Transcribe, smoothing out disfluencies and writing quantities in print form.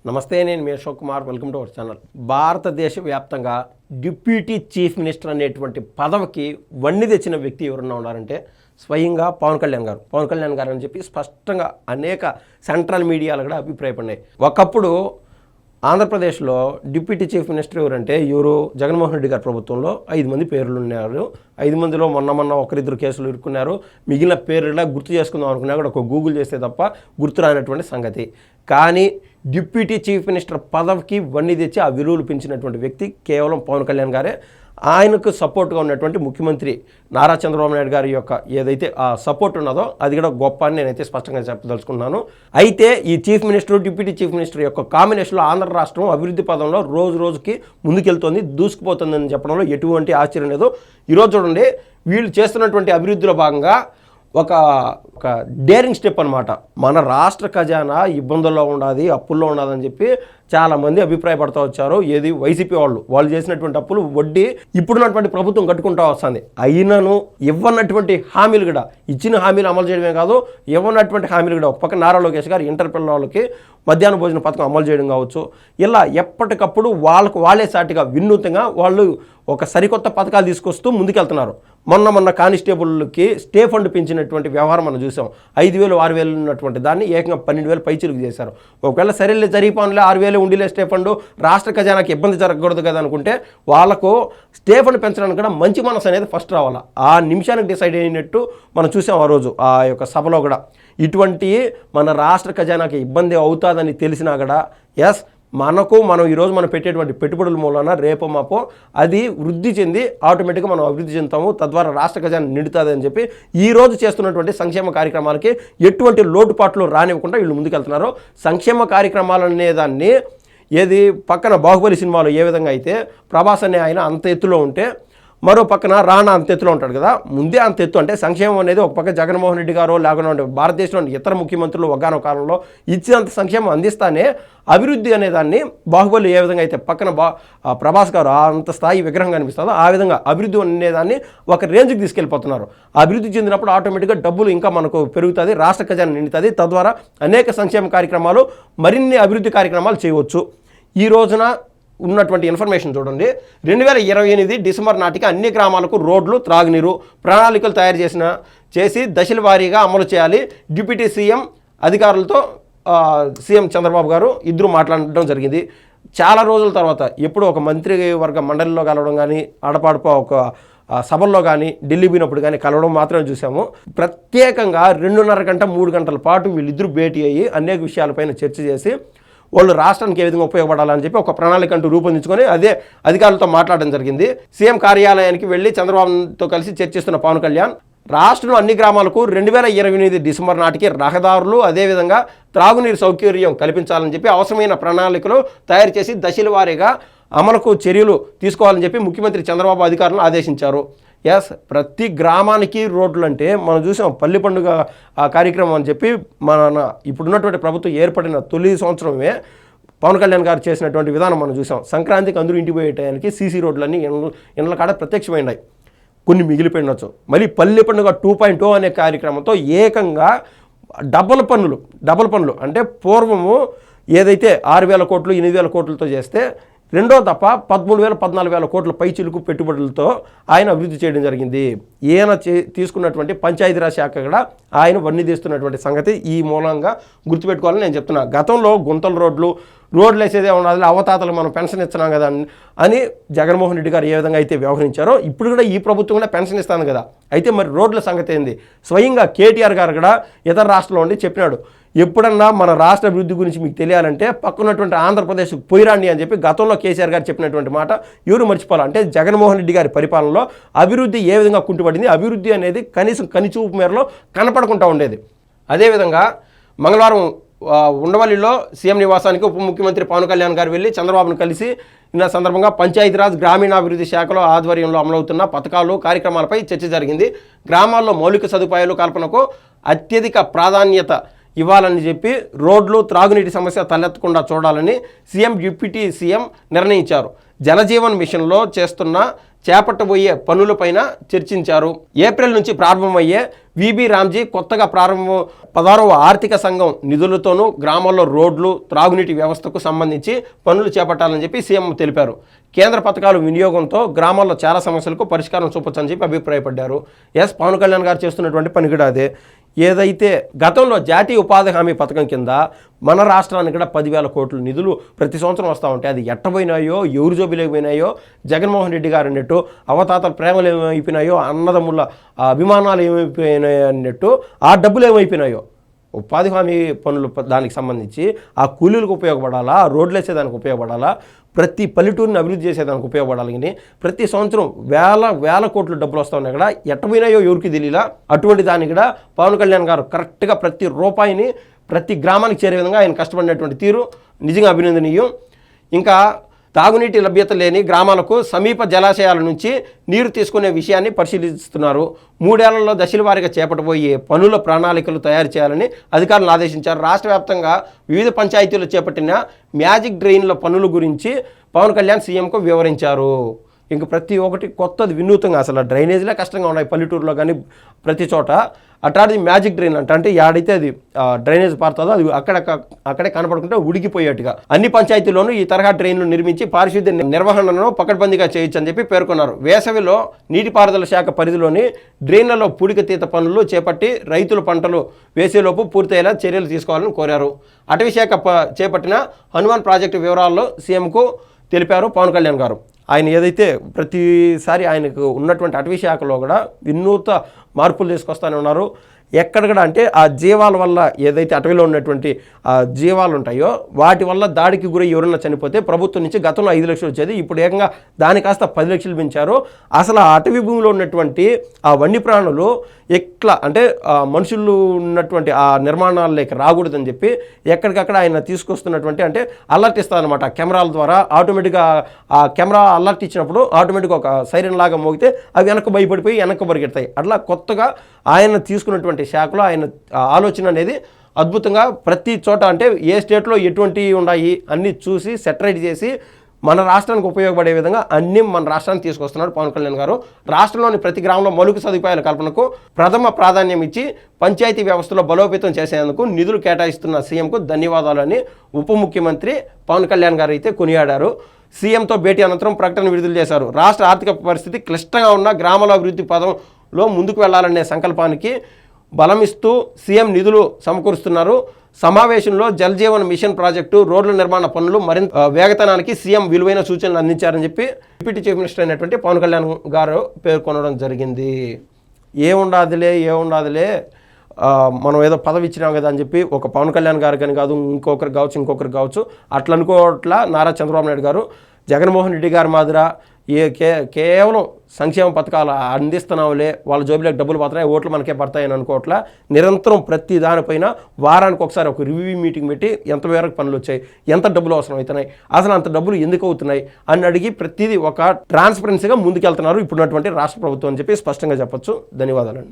నమస్తే, నేను మీ Ashok Kumar. Welcome to our channel. భారతదేశ వ్యాప్తంగా డిప్యూటీ చీఫ్ మినిస్టర్ అనేటువంటి పదవికి వన్నె తెచ్చిన వ్యక్తి ఎవరన్నా ఉన్నారంటే స్వయంగా పవన్ కళ్యాణ్ గారు అని చెప్పి స్పష్టంగా అనేక సెంట్రల్ మీడియాలు కూడా అభిప్రాయపడినాయి. ఒకప్పుడు ఆంధ్రప్రదేశ్లో డిప్యూటీ చీఫ్ మినిస్టర్ ఎవరంటే జగన్మోహన్ రెడ్డి గారి ప్రభుత్వంలో 5 మంది పేర్లు ఉన్నారు. 5 మందిలో మొన్న ఒకరిద్దరు కేసులు ఇరుక్కున్నారు. మిగిలిన పేర్లు గుర్తు చేసుకుందాం అనుకున్నా కూడా ఒక గూగుల్ చేస్తే తప్ప గుర్తు రానటువంటి సంగతి. కానీ డిప్యూటీ చీఫ్ మినిస్టర్ పదవికి వన్నె తెచ్చి ఆ విలువలు పెంచినటువంటి వ్యక్తి కేవలం పవన్ కళ్యాణ్ గారే. ఆయనకు సపోర్ట్గా ఉన్నటువంటి ముఖ్యమంత్రి నారా చంద్రబాబు నాయుడు గారి యొక్క ఏదైతే ఆ సపోర్ట్ ఉన్నదో అది కూడా గొప్ప అని నేనైతే స్పష్టంగా చెప్పదలుచుకున్నాను. అయితే ఈ chief minister deputy chief minister యొక్క కాంబినేషన్లో ఆంధ్ర రాష్ట్రం అభివృద్ధి పదంలో రోజుకి ముందుకెళ్తుంది, దూసుకుపోతుందని చెప్పడంలో ఎటువంటి ఆశ్చర్యం లేదు. ఈరోజు చూడండి, వీళ్ళు చేస్తున్నటువంటి అభివృద్ధిలో భాగంగా ఒక డేరింగ్ స్టెప్ అనమాట. మన రాష్ట్ర ఖజానా ఇబ్బందుల్లో ఉండాలి, అప్పుల్లో ఉండాలని చెప్పి చాలామంది అభిప్రాయపడుతూ వచ్చారు. ఏది వైసీపీ వాళ్ళు చేసినటువంటి అప్పులు వడ్డీ ఇప్పుడున్నటువంటి ప్రభుత్వం కట్టుకుంటూ వస్తుంది. అయినను ఇవ్వనటువంటి హామీలు కూడా, ఇచ్చిన హామీలు అమలు చేయడమే కాదు, ఇవ్వనటువంటి హామీలు కూడా. ఒక పక్క నారా లోకేష్ గారు ఇంటర్ పిల్లలకి మధ్యాహ్న భోజన పథకం అమలు చేయడం కావచ్చు, ఇలా ఎప్పటికప్పుడు వాళ్ళే సాటిగా వినూత్నంగా వాళ్ళు ఒక సరికొత్త పథకాలు తీసుకొస్తూ ముందుకెళ్తున్నారు. మొన్న కానిస్టేబుల్కి స్టే ఫండ్ పెంచినటువంటి వ్యవహారం మనం చూసాం. 5,000 6,000 ఉన్నటువంటి దాన్ని ఏకంగా 12,000 పైచిలుకు చేశారు. ఒకవేళ సరేలే జరిగిపోనులే 6,000 ఉండిలే స్టే ఫండ్, రాష్ట్ర ఖజానాకి ఇబ్బంది జరగకూడదు కదా అనుకుంటే వాళ్ళకు స్టే ఫండ్ పెంచడానికి కూడా మంచి మనసు అనేది ఫస్ట్ రావాలి. ఆ నిమిషానికి డిసైడ్ అయినట్టు మనం చూసాం ఆ రోజు ఆ యొక్క సభలో కూడా. ఇటువంటి మన రాష్ట్ర ఖజానాకి ఇబ్బంది అవుతుందని తెలిసినా కూడా మనం ఈరోజు మనం పెట్టేటువంటి పెట్టుబడుల మూలన రేపో మాపో అది వృద్ధి చెంది ఆటోమేటిక్గా మనం అభివృద్ధి చెందుతాము, తద్వారా రాష్ట్ర ఖజానా నిండుతుంది అని చెప్పి ఈరోజు చేస్తున్నటువంటి సంక్షేమ కార్యక్రమాలకి ఎటువంటి లోటుపాట్లు రానివ్వకుండా వీళ్ళు ముందుకెళ్తున్నారు. సంక్షేమ కార్యక్రమాలు అనేదాన్ని ఏది పక్కన బాహుబలి సినిమాలో ఏ విధంగా అయితే ప్రభాస్ అనే ఆయన అంత ఎత్తులో ఉంటే మరో పక్కన రాణా అంత ఎత్తులో ఉంటాడు కదా, ముందే అంత ఎత్తు అంటే సంక్షేమం అనేది ఒక పక్క జగన్మోహన్ రెడ్డి గారు లేకుండా భారతదేశంలోని ఇతర ముఖ్యమంత్రులు ఒకానో కాలంలో ఇచ్చినంత సంక్షేమం అందిస్తానే అభివృద్ధి అనేదాన్ని బాహుబలి ఏ విధంగా అయితే పక్కన ప్రభాస్ గారు అంత స్థాయి విగ్రహం కనిపిస్తుందో ఆ విధంగా అభివృద్ధి అనేదాన్ని ఒక రేంజ్కి తీసుకెళ్ళిపోతున్నారు. అభివృద్ధి చెందినప్పుడు ఆటోమేటిక్గా డబ్బులు ఇంకా మనకు పెరుగుతుంది, రాష్ట్ర ఖజానా నిండుతుంది, తద్వారా అనేక సంక్షేమ కార్యక్రమాలు మరిన్ని అభివృద్ధి కార్యక్రమాలు చేయవచ్చు. ఈ రోజున ఉన్నటువంటి ఇన్ఫర్మేషన్ చూడండి. 2028 డిసెంబర్ నాటికి అన్ని గ్రామాలకు రోడ్లు, త్రాగునీరు ప్రణాళికలు చేసి దశల వారీగా అమలు చేయాలి. డిప్యూటీ సీఎం అధికారులతో సీఎం చంద్రబాబు గారు ఇద్దరు మాట్లాడడం జరిగింది. చాలా రోజుల తర్వాత ఎప్పుడు ఒక మంత్రివర్గ మండలిలో కలవడం కానీ, ఆడపాడుపో ఒక సభల్లో కానీ, ఢిల్లీ పోయినప్పుడు కానీ కలవడం మాత్రమే చూసాము. ప్రత్యేకంగా 2.5 గంట 3 గంటల పాటు వీళ్ళిద్దరూ భేటీ అయ్యి అనేక విషయాలపైన చర్చ చేసి వాళ్ళు రాష్ట్రానికి ఏ విధంగా ఉపయోగపడాలని చెప్పి ఒక ప్రణాళిక అంటూ రూపొందించుకొని అదే అధికారులతో మాట్లాడడం జరిగింది. సీఎం కార్యాలయానికి వెళ్ళి చంద్రబాబుతో కలిసి చర్చిస్తున్న పవన్ కళ్యాణ్ రాష్ట్రంలో అన్ని గ్రామాలకు 2028 డిసెంబర్ నాటికి రహదారులు, అదేవిధంగా త్రాగునీరు సౌకర్యం కల్పించాలని చెప్పి అవసరమైన ప్రణాళికలు తయారు చేసి దశల వారీగా అమలుకు చర్యలు తీసుకోవాలని చెప్పి ముఖ్యమంత్రి చంద్రబాబు అధికారులను ఆదేశించారు. ప్రతి గ్రామానికి రోడ్లు అంటే మనం చూసాం పల్లి పండుగ కార్యక్రమం అని చెప్పి ఇప్పుడున్నటువంటి ప్రభుత్వం ఏర్పడిన తొలి సంవత్సరమే పవన్ కళ్యాణ్ గారు చేసినటువంటి విధానం మనం చూసాం. సంక్రాంతికి అందరూ ఇంటికి పోయేటానికి సీసీ రోడ్లన్నీ ఇండ్ల కాడ ప్రత్యక్షమైనాయి, కొన్ని మిగిలిపోయినచ్చు. మళ్ళీ పల్లె పండుగ 2.0 అనే కార్యక్రమంతో ఏకంగా డబల్ పన్నులు అంటే పూర్వము ఏదైతే 6,000 కోట్లు 8,000 కోట్లతో చేస్తే రెండో తప్ప 13,000 14,000 కోట్ల పైచిలుకు పెట్టుబడులతో ఆయన అభివృద్ధి చేయడం జరిగింది. ఈయన తీసుకున్నటువంటి పంచాయతీరాజ్ శాఖ కూడా ఆయన వన్నె తీస్తున్నటువంటి సంగతి ఈ మూలంగా గుర్తుపెట్టుకోవాలని నేను చెప్తున్నా. గతంలో గుంతల రోడ్లు వేసేదే ఉన్నది, అవతాతలు మనం పెన్షన్ ఇస్తున్నాం కదా అని జగన్మోహన్ రెడ్డి గారు ఏ విధంగా అయితే వ్యవహరించారో ఇప్పుడు కూడా ఈ ప్రభుత్వం కూడా పెన్షన్ ఇస్తాను కదా. అయితే మరి రోడ్ల సంగతి ఏంది? స్వయంగా కేటీఆర్ గారు కూడా ఇతర రాష్ట్రంలో ఉండి చెప్పినాడు, ఎప్పుడన్నా మన రాష్ట్ర అభివృద్ధి గురించి మీకు తెలియాలంటే పక్కనటువంటి ఆంధ్రప్రదేశ్కి పోయిరండి అని చెప్పి గతంలో కేసీఆర్ గారు చెప్పినటువంటి మాట ఎవరు మర్చిపోవాలి. అంటే జగన్మోహన్ రెడ్డి గారి పరిపాలనలో అభివృద్ధి ఏ విధంగా కుంటుపడింది, అభివృద్ధి అనేది కనీసం కనిచూపు మేరలో కనపడకుండా ఉండేది. అదేవిధంగా మంగళవారం ఉండవల్లిలో సీఎం నివాసానికి ఉప ముఖ్యమంత్రి పవన్ కళ్యాణ్ గారు వెళ్ళి చంద్రబాబును కలిసి ఈ సందర్భంగా పంచాయతీరాజ్ గ్రామీణాభివృద్ధి శాఖలో ఆధ్వర్యంలో అమలవుతున్న పథకాలు, కార్యక్రమాలపై చర్చ జరిగింది. గ్రామాల్లో మౌలిక సదుపాయాలు కల్పనకు అత్యధిక ప్రాధాన్యత ఇవ్వాలని చెప్పి రోడ్లు, త్రాగునీటి సమస్య తలెత్తకుండా చూడాలని సీఎం డిప్యూటీ సీఎం నిర్ణయించారు. జలజీవన్ మిషన్లో చేపట్టబోయే పనులపైన చర్చించారు. ఏప్రిల్ నుంచి ప్రారంభమయ్యే విబి రామ్జీ కొత్తగా ప్రారంభం 16వ ఆర్థిక సంఘం నిధులతోనూ గ్రామాల్లో రోడ్లు, త్రాగునీటి వ్యవస్థకు సంబంధించి పనులు చేపట్టాలని చెప్పి సీఎం తెలిపారు. కేంద్ర పథకాల వినియోగంతో గ్రామాల్లో చాలా సమస్యలకు పరిష్కారం చూపొచ్చని చెప్పి అభిప్రాయపడ్డారు. పవన్ కళ్యాణ్ గారు చేస్తున్నటువంటి పని కూడా అదే. ఏదైతే గతంలో జాతీయ ఉపాధి హామీ పథకం కింద మన రాష్ట్రానికి కూడా 10,000 కోట్ల నిధులు ప్రతి సంవత్సరం వస్తూ ఉంటాయి. అది ఎట్టబోయినాయో, ఎవరు జోబిలోకి పోయినాయో, జగన్మోహన్ రెడ్డి గారు అన్నట్టు అవతాతల ప్రేమలు ఏమైపోయినాయో, అన్నదమ్ముల అభిమానాలు ఏమైపోయినాయో అన్నట్టు ఆ డబ్బులు ఏమైపోయినాయో, ఉపాధి హామీ పనులు దానికి సంబంధించి ఆ కూలీలకు ఉపయోగపడాలా, రోడ్లు వేసేదానికి ఉపయోగపడాలా, ప్రతి పల్లెటూరిని అభివృద్ధి చేసేదానికి ఉపయోగపడాలి. కానీ ప్రతి సంవత్సరం వేల కోట్ల డబ్బులు వస్తూ ఉన్నాయి కూడా ఎట్టపోయినాయో ఎవరికి తెలియలా. అటువంటి దాన్ని కూడా పవన్ కళ్యాణ్ గారు కరెక్ట్గా ప్రతి రూపాయిని ప్రతి గ్రామానికి చేరే విధంగా ఆయన కష్టపడినటువంటి తీరు నిజంగా అభినందనీయం. ఇంకా తాగునీటి లభ్యత లేని గ్రామాలకు సమీప జలాశయాల నుంచి నీరు తీసుకునే విషయాన్ని పరిశీలిస్తున్నారు. 3 ఏళ్లలో దశల వారీగా చేపట్టబోయే పనుల ప్రణాళికలు తయారు చేయాలని అధికారులను ఆదేశించారు. రాష్ట్ర వ్యాప్తంగా వివిధ పంచాయతీలు చేపట్టిన మ్యాజిక్ డ్రెయిన్ల పనుల గురించి పవన్ కళ్యాణ్ సీఎంకు వివరించారు. ఇంక ప్రతి ఒక్కటి కొత్తది, వినూతంగా, అసలు డ్రైనేజీలే కష్టంగా ఉన్నాయి పల్లెటూరులో కానీ ప్రతి చోట. అట్లాంటిది మ్యాజిక్ డ్రైన్ అంటే యాడైతే అది డ్రైనేజ్ పారుతుందో అది అక్కడే కనపడుకుంటే ఉడికిపోయేట్టుగా అన్ని పంచాయతీల్లోనూ ఈ తరహా డ్రైన్లు నిర్మించి పారిశుద్ధ్య నిర్వహణను పకడ్బందీగా చేయొచ్చు అని చెప్పి పేర్కొన్నారు. వేసవిలో నీటిపారుదల శాఖ పరిధిలోని డ్రైన్లలో పూడికతీత పనులు చేపట్టి రైతుల పంటలు వేసేలోపు పూర్తయ్యేలా చర్యలు తీసుకోవాలని కోరారు. అటవీ శాఖ చేపట్టిన హనుమాన్ ప్రాజెక్టు వివరాల్లో సీఎంకు తెలిపారు పవన్ కళ్యాణ్ గారు. ఆయన ఏదైతే ప్రతిసారి ఆయనకు ఉన్నటువంటి అటవీ శాఖలో కూడా వినూత మార్పులు తీసుకొస్తానే ఉన్నారు. ఎక్కడ అంటే ఆ జీవాల వల్ల, ఏదైతే అటవీలో ఉన్నటువంటి ఆ జీవాలు ఉంటాయో వాటి వల్ల దాడికి గురై ఎవరన్నా చనిపోతే ప్రభుత్వం నుంచి గతంలో 5 లక్షలు వచ్చేది, ఇప్పుడు ఏకంగా దాని కాస్త 10 లక్షలు పెంచారు. అసలు ఆ అటవీ భూమిలో ఉన్నటువంటి ఆ వన్యప్రాణులు ఎట్లా అంటే మనుషులు ఉన్నటువంటి ఆ నిర్మాణాలలోకి రాకూడదని చెప్పి ఎక్కడికక్కడ ఆయన తీసుకొస్తున్నటువంటి అంటే అలర్ట్ ఇస్తారనమాట. కెమెరాల ద్వారా ఆటోమేటిక్గా ఆ కెమెరా అలర్ట్ ఇచ్చినప్పుడు ఆటోమేటిక్గా ఒక సైరన్ లాగా మోగితే అవి వెనక్కి భయపడిపోయి వెనక్కి పరిగెడతాయి. అట్లా కొత్తగా ఆయన తీసుకున్నటువంటి శాఖలో ఆయన ఆలోచన అనేది అద్భుతంగా ప్రతి చోట అంటే ఏ స్టేట్లో ఎటువంటివి ఉన్నాయి అన్నీ చూసి సెటరైట్ చేసి మన రాష్ట్రానికి ఉపయోగపడే విధంగా అన్నీ మన రాష్ట్రానికి తీసుకొస్తున్నారు పవన్ కళ్యాణ్ గారు. రాష్ట్రంలోని ప్రతి గ్రామంలో మౌలిక సదుపాయాల కల్పనకు ప్రథమ ప్రాధాన్యం ఇచ్చి పంచాయతీ వ్యవస్థలో బలోపేతం చేసేందుకు నిధులు కేటాయిస్తున్న సీఎంకు ధన్యవాదాలని ఉప ముఖ్యమంత్రి పవన్ కళ్యాణ్ గారు అయితే కొనియాడారు. సీఎంతో భేటీ అనంతరం ప్రకటన విడుదల చేశారు. రాష్ట్ర ఆర్థిక పరిస్థితి క్లిష్టంగా ఉన్న గ్రామాల అభివృద్ధి పదంలో ముందుకు వెళ్లాలనే సంకల్పానికి బలమిస్తూ సీఎం నిధులు సమకూరుస్తున్నారు. సమావేశంలో జల్ జీవన్ మిషన్ ప్రాజెక్టు, రోడ్ల నిర్మాణ పనులు మరింత వేగతనానికి సీఎం విలువైన సూచనలు అందించారని చెప్పి డిప్యూటీ చీఫ్ మినిస్టర్ అయినటువంటి పవన్ కళ్యాణ్ గారు పేర్కొనడం జరిగింది. ఏముండాదిలే మనం ఏదో పదవి ఇచ్చినాం కదా అని చెప్పి ఒక పవన్ కళ్యాణ్ గారు కానీ కాదు, ఇంకొకరికి కావచ్చు అట్లా అనుకోవట్లా నారా చంద్రబాబు నాయుడు గారు జగన్మోహన్ రెడ్డి గారి మాదిరా కేవలం సంక్షేమ పథకాలు అందిస్తున్నావులే, వాళ్ళ జోబులకు డబ్బులు పడతాయి, ఓట్లు మనకే పడతాయని అనుకోవట్లా నిరంతరం ప్రతి దానిపైన వారానికి ఒకసారి ఒక రివ్యూ మీటింగ్ పెట్టి ఎంత మేరకు పనులు వచ్చాయి, ఎంత డబ్బులు అవసరం అవుతున్నాయి, అసలు అంత డబ్బులు ఎందుకు అవుతున్నాయి అని అడిగి ప్రతిదీ ఒక ట్రాన్స్పరెన్సీగా ముందుకెళ్తున్నారు ఇప్పుడున్నటువంటి రాష్ట్ర ప్రభుత్వం అని చెప్పి స్పష్టంగా చెప్పొచ్చు. ధన్యవాదాలండి.